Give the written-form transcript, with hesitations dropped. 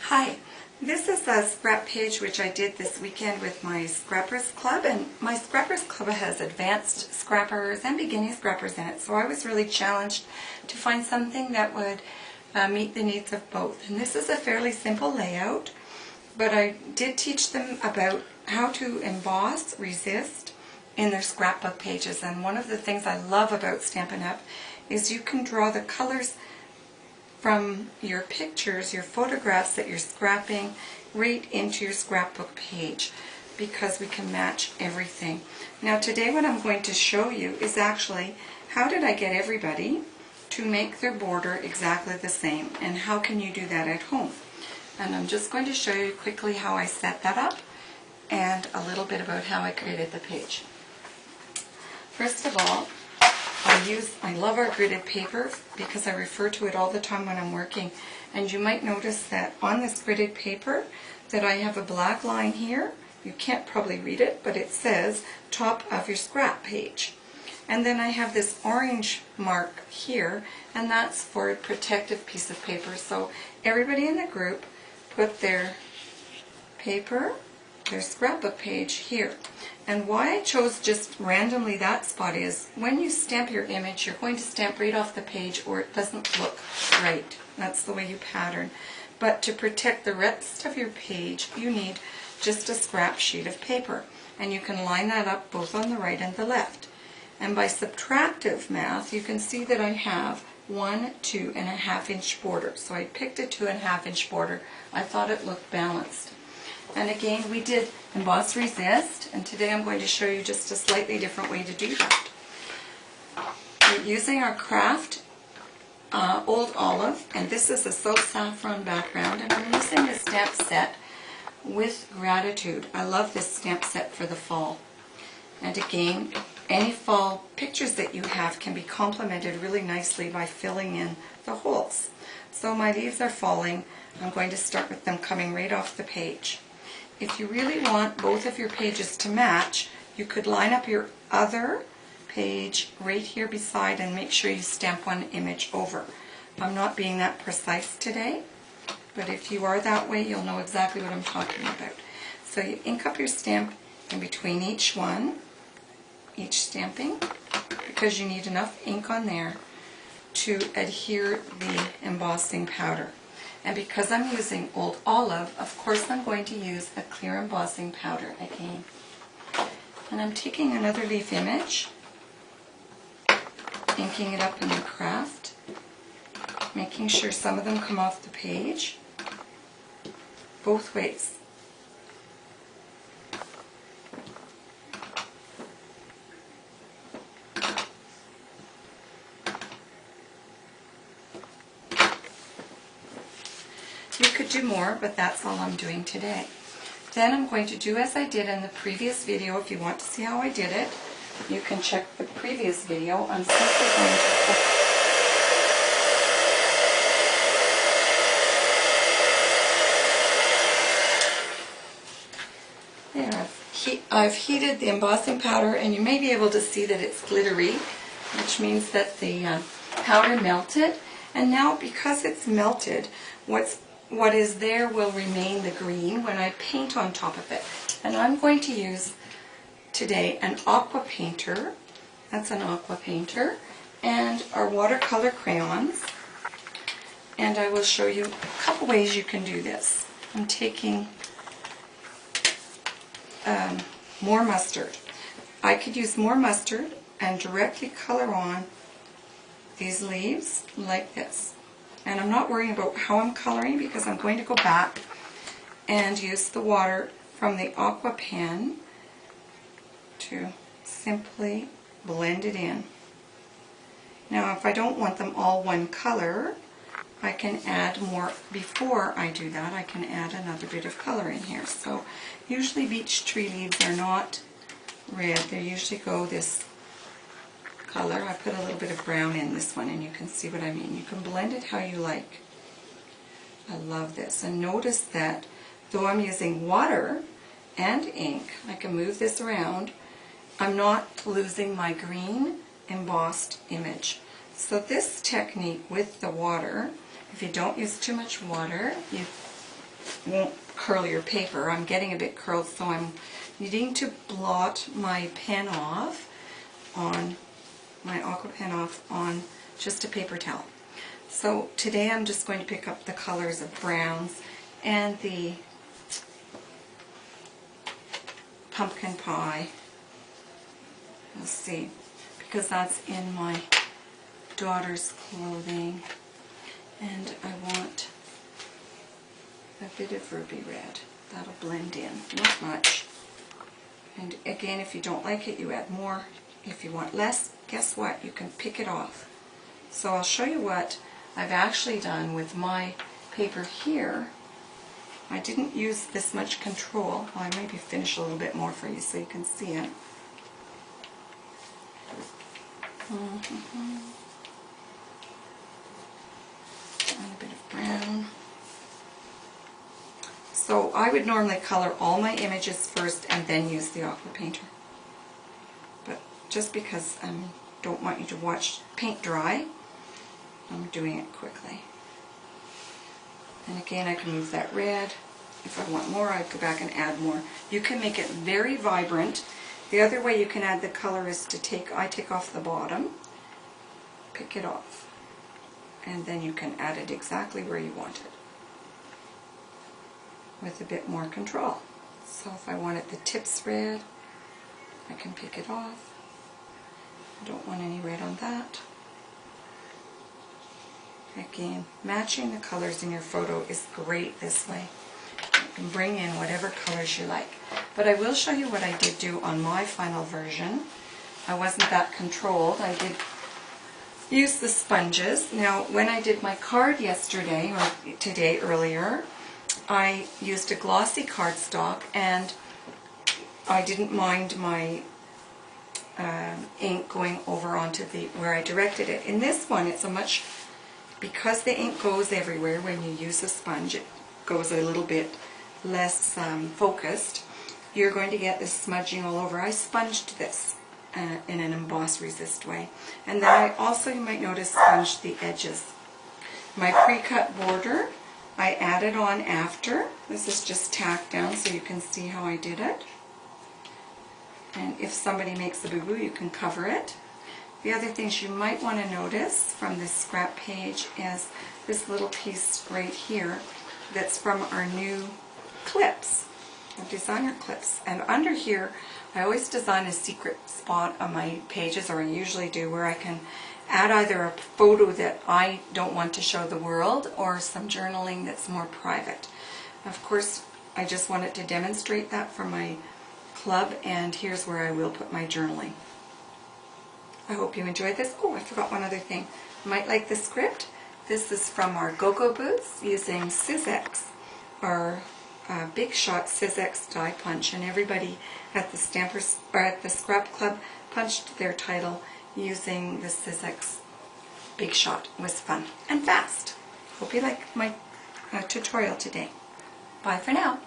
Hi, this is a scrap page which I did this weekend with my Scrappers Club, and my Scrappers Club has advanced scrappers and beginning scrappers in it, so I was really challenged to find something that would meet the needs of both. And this is a fairly simple layout, but I did teach them about how to emboss, resist in their scrapbook pages. And one of the things I love about Stampin' Up! Is you can draw the colors from your pictures, your photographs that you're scrapping, right into your scrapbook page, because we can match everything. Now today what I'm going to show you is actually how did I get everybody to make their border exactly the same, and how can you do that at home. And I'm just going to show you quickly how I set that up and a little bit about how I created the page. First of all, I love our gridded paper because I refer to it all the time when I'm working, and you might notice that on this gridded paper that I have a black line here. You can't probably read it, but it says top of your scrap page. And then I have this orange mark here, and that's for a protective piece of paper. So everybody in the group put their paper, their scrapbook page here. And why I chose just randomly that spot is when you stamp your image, you're going to stamp right off the page or it doesn't look right. That's the way you pattern. But to protect the rest of your page, you need just a scrap sheet of paper. And you can line that up both on the right and the left. And by subtractive math, you can see that I have 1 2.5 inch border. So I picked a 2.5 inch border. I thought it looked balanced. And again, we did emboss resist, and today I'm going to show you just a slightly different way to do that. We're using our craft Old Olive, and this is a soap saffron background, and I'm using the stamp set with Gratitude. I love this stamp set for the fall. And again, any fall pictures that you have can be complemented really nicely by filling in the holes. So my leaves are falling. I'm going to start with them coming right off the page. If you really want both of your pages to match, you could line up your other page right here beside and make sure you stamp one image over. I'm not being that precise today, but if you are that way, you'll know exactly what I'm talking about. So you ink up your stamp in between each one, each stamping, because you need enough ink on there to adhere the embossing powder. And because I'm using Old Olive, of course I'm going to use a clear embossing powder again. And I'm taking another leaf image, inking it up in the craft, making sure some of them come off the page, both ways. You could do more, but that's all I'm doing today. Then I'm going to do as I did in the previous video. If you want to see how I did it, you can check the previous video. I'm simply going to... There, I've heated the embossing powder, and you may be able to see that it's glittery, which means that the powder melted. And now, because it's melted, what is there will remain the green when I paint on top of it. And I'm going to use today an aqua painter, that's an aqua painter, and our watercolor crayons. And I will show you a couple ways you can do this. I'm taking more mustard. I could use more mustard and directly color on these leaves like this. And I'm not worrying about how I'm coloring because I'm going to go back and use the water from the aqua pen to simply blend it in. Now if I don't want them all one color, I can add more. Before I do that, I can add another bit of color in here. So usually beech tree leaves are not red, they usually go this color. I put a little bit of brown in this one, and you can see what I mean. You can blend it how you like. I love this. And notice that though I'm using water and ink, I can move this around, I'm not losing my green embossed image. So this technique with the water, if you don't use too much water, you won't curl your paper. I'm getting a bit curled, so I'm needing to blot my pen off on, my aqua pen off on just a paper towel. So today I'm just going to pick up the colors of browns and the pumpkin pie. Let's see, because that's in my daughter's clothing, and I want a bit of ruby red. That'll blend in, not much. And again, if you don't like it, you add more. If you want less, guess what? You can pick it off. So I'll show you what I've actually done with my paper here. I didn't use this much control. Well, I maybe finish a little bit more for you so you can see it. And a bit of brown. So I would normally color all my images first and then use the aqua painter. But just because I don't want you to watch paint dry, I'm doing it quickly. And again, I can move that red. If I want more, I'd go back and add more. You can make it very vibrant. The other way you can add the color is to take off the bottom, pick it off, and then you can add it exactly where you want it with a bit more control. So if I wanted the tips red, I can pick it off. I don't want any red on that. Again, matching the colors in your photo is great this way. You can bring in whatever colors you like. But I will show you what I did do on my final version. I wasn't that controlled. I did use the sponges. Now, when I did my card yesterday, or today earlier, I used a glossy cardstock, and I didn't mind my ink going over onto where I directed it. In this one, it's because the ink goes everywhere when you use a sponge, it goes a little bit less focused. You're going to get this smudging all over. I sponged this in an emboss resist way. And then I also, you might notice, sponged the edges. My pre-cut border, I added on after. This is just tacked down so you can see how I did it. And if somebody makes a boo-boo, you can cover it. The other things you might want to notice from this scrap page is this little piece right here that's from our new clips, our designer clips. And under here, I always design a secret spot on my pages, or I usually do, where I can add either a photo that I don't want to show the world or some journaling that's more private. Of course, I just wanted to demonstrate that for my club, and here's where I will put my journaling. I hope you enjoyed this. Oh, I forgot one other thing. You might like the script. This is from our Go-Go Boots using Sizzix, our Big Shot Sizzix die punch, and everybody at the Stampers or at the Scrap Club punched their title using the Sizzix Big Shot. It was fun and fast. Hope you like my tutorial today. Bye for now.